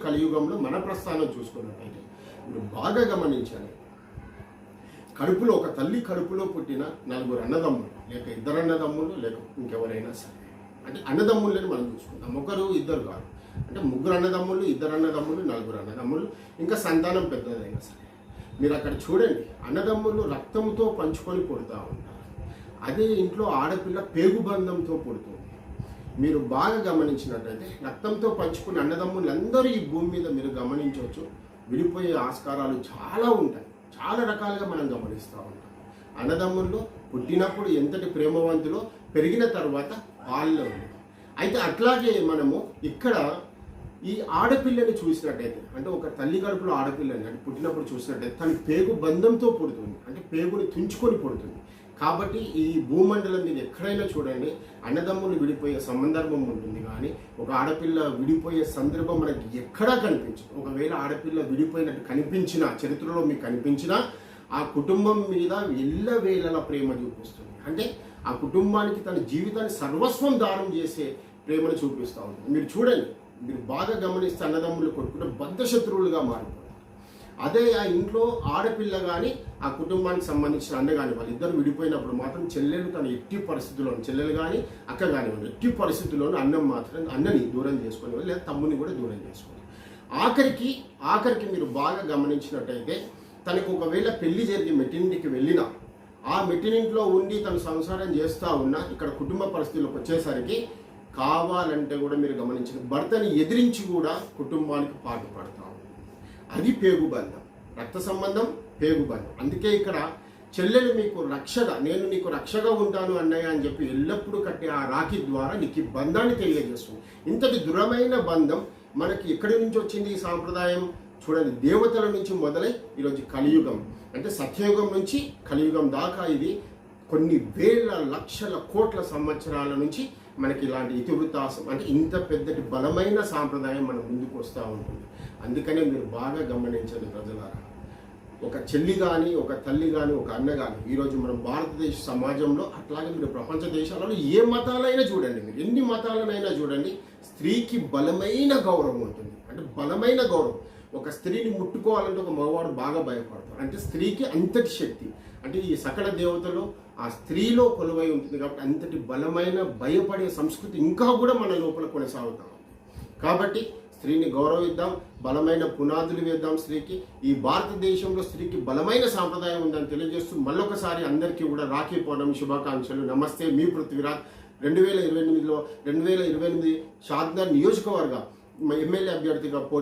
కలియుగంలో మన ప్రస్థానం చూసుకున్నట్టయితే మీరు బాగా గమనించాలి. కడుపులో ఒక తల్లి కడుపులో పుట్టిన 4 అన్నదమ్ములు, లేక 2 అన్నదమ్ములు, లేక ఇంకెవరైనా సరే, అంటే అన్నదమ్ములని మనం చూసుకుంటాం. ఒకరు ఇద్దరు కాదు, అంటే 3 అన్నదమ్ములు, 2 అన్నదమ్ములు, 4 అన్నదమ్ములు, ఇంకా సంతానం పెద్దదైనా సరే. మీరు అక్కడ చూడండి, అన్నదమ్ములు రక్తంతో పంచుకొని పుడతా ఉంటారు. అదే ఇంట్లో ఆడపిల్ల పేగుబంధంతో పుడుతుంది. మీరు బాగా గమనించినట్లయితే రక్తంతో పంచుకున్న అన్నదమ్ములందరూ ఈ భూమి మీద మీరు గమనించవచ్చు, విడిపోయే ఆస్కారాలు చాలా ఉంటాయి. చాలా రకాలుగా మనం గమనిస్తూ ఉంటాం. అన్నదమ్ముల్లో పుట్టినప్పుడు ఎంతటి ప్రేమవంతులో, పెరిగిన తర్వాత వాళ్ళలో. అయితే అట్లాగే మనము ఇక్కడ ఈ ఆడపిల్లని చూసినట్టయితే, అంటే ఒక తల్లి కడుపులో ఆడపిల్లని అంటే పుట్టినప్పుడు చూసినట్టయితే తన పేగు బంధంతో పుడుతుంది, అంటే పేగుని తుంచుకొని పుడుతుంది. కాబట్టి ఈ భూమండలం మీద ఎక్కడైనా చూడండి అన్నదమ్ములు విడిపోయే సందర్భం ఉంటుంది, కానీ ఒక ఆడపిల్ల విడిపోయే సందర్భం మనకి ఎక్కడా కనిపించదు. ఒకవేళ ఆడపిల్ల విడిపోయినట్టు కనిపించినా, చరిత్రలో మీకు కనిపించినా, ఆ కుటుంబం మీద ఎల్లవేళలా ప్రేమ చూపిస్తుంది. అంటే ఆ కుటుంబానికి తన జీవితాన్ని సర్వస్వం దానం చేసే ప్రేమను చూపిస్తూ ఉంటుంది. మీరు చూడండి, మీరు బాగా గమనిస్తే అన్నదమ్ములు కొట్టుకుంటే బద్ధశత్రువులుగా మారిపోతారు. అదే ఆ ఇంట్లో ఆడపిల్ల కానీ ఆ కుటుంబానికి సంబంధించిన అన్న కానీ వాళ్ళిద్దరు విడిపోయినప్పుడు మాత్రం చెల్లెలు తన ఎట్టి పరిస్థితుల్లోనూ, చెల్లెలు కానీ అక్క కానివ్వండి, ఎట్టి పరిస్థితుల్లోనూ అన్నని దూరం చేసుకుని, లేదా తమ్ముని కూడా దూరం చేసుకుని, ఆఖరికి మీరు బాగా గమనించినట్టయితే తనకు ఒకవేళ పెళ్లి జరిగి మెట్టినింటికి వెళ్ళినా, ఆ మెట్టినింట్లో ఉండి తను సంసారం చేస్తూ ఉన్నా, ఇక్కడ కుటుంబ పరిస్థితులకు వచ్చేసరికి కావాలంటే కూడా మీరు గమనించిన భర్తని ఎదిరించి కూడా కుటుంబానికి పాటుపడతాం. అది పేగుబంధం, రక్త సంబంధం, పేగుబంధం. అందుకే ఇక్కడ చెల్లెలు మీకు రక్షగా, నేను నీకు రక్షగా ఉంటాను అన్నయ్య అని చెప్పి ఎల్లప్పుడూ కట్టే ఆ రాఖీ ద్వారా నీకు ఈ బంధాన్ని తెలియజేస్తుంది. ఇంతటి దృఢమైన బంధం మనకి ఎక్కడి నుంచి వచ్చింది ఈ సాంప్రదాయం? చూడండి, దేవతల నుంచి మొదలై ఈరోజు కలియుగం, అంటే సత్యయుగం నుంచి కలియుగం దాకా ఇది కొన్ని వేల లక్షల కోట్ల సంవత్సరాల నుంచి మనకి ఇలాంటి ఇతివృత్తాసం, అంటే ఇంత పెద్దటి బలమైన సాంప్రదాయం మన ముందుకు వస్తూ ఉంటుంది. అందుకనే మీరు బాగా గమనించండి ప్రజలారా, ఒక చెల్లి కానీ, ఒక తల్లి కానీ, ఒక అన్న కానీ, ఈరోజు మనం భారతదేశ సమాజంలో, అట్లాగే మీరు ప్రపంచ దేశాలలో ఏ మతాలైనా చూడండి, మీరు ఎన్ని మతాలనైనా చూడండి, స్త్రీకి బలమైన గౌరవం ఉంటుంది. అంటే బలమైన గౌరవం. ఒక స్త్రీని ముట్టుకోవాలంటే ఒక మగవాడు బాగా భయపడతాడు. అంటే స్త్రీకి అంతటి శక్తి, అంటే ఈ సకల దేవతలో ఆ స్త్రీలో కొలువై ఉంటుంది. కాబట్టి అంతటి బలమైన భయపడే సంస్కృతి ఇంకా కూడా మన లోపల కొనసాగుతాం. కాబట్టి స్త్రీని గౌరవిద్దాం, బలమైన పునాదులు వేద్దాం స్త్రీకి. ఈ భారతదేశంలో స్త్రీకి బలమైన సాంప్రదాయం ఉందని తెలియజేస్తూ మళ్ళొకసారి అందరికీ కూడా రాఖీ పౌర్ణమి శుభాకాంక్షలు. నమస్తే, మీ పృథ్వీరాజ్. 2028 షాద్నగర్ నియోజకవర్గ ఎమ్మెల్యే అభ్యర్థిగా పోటీ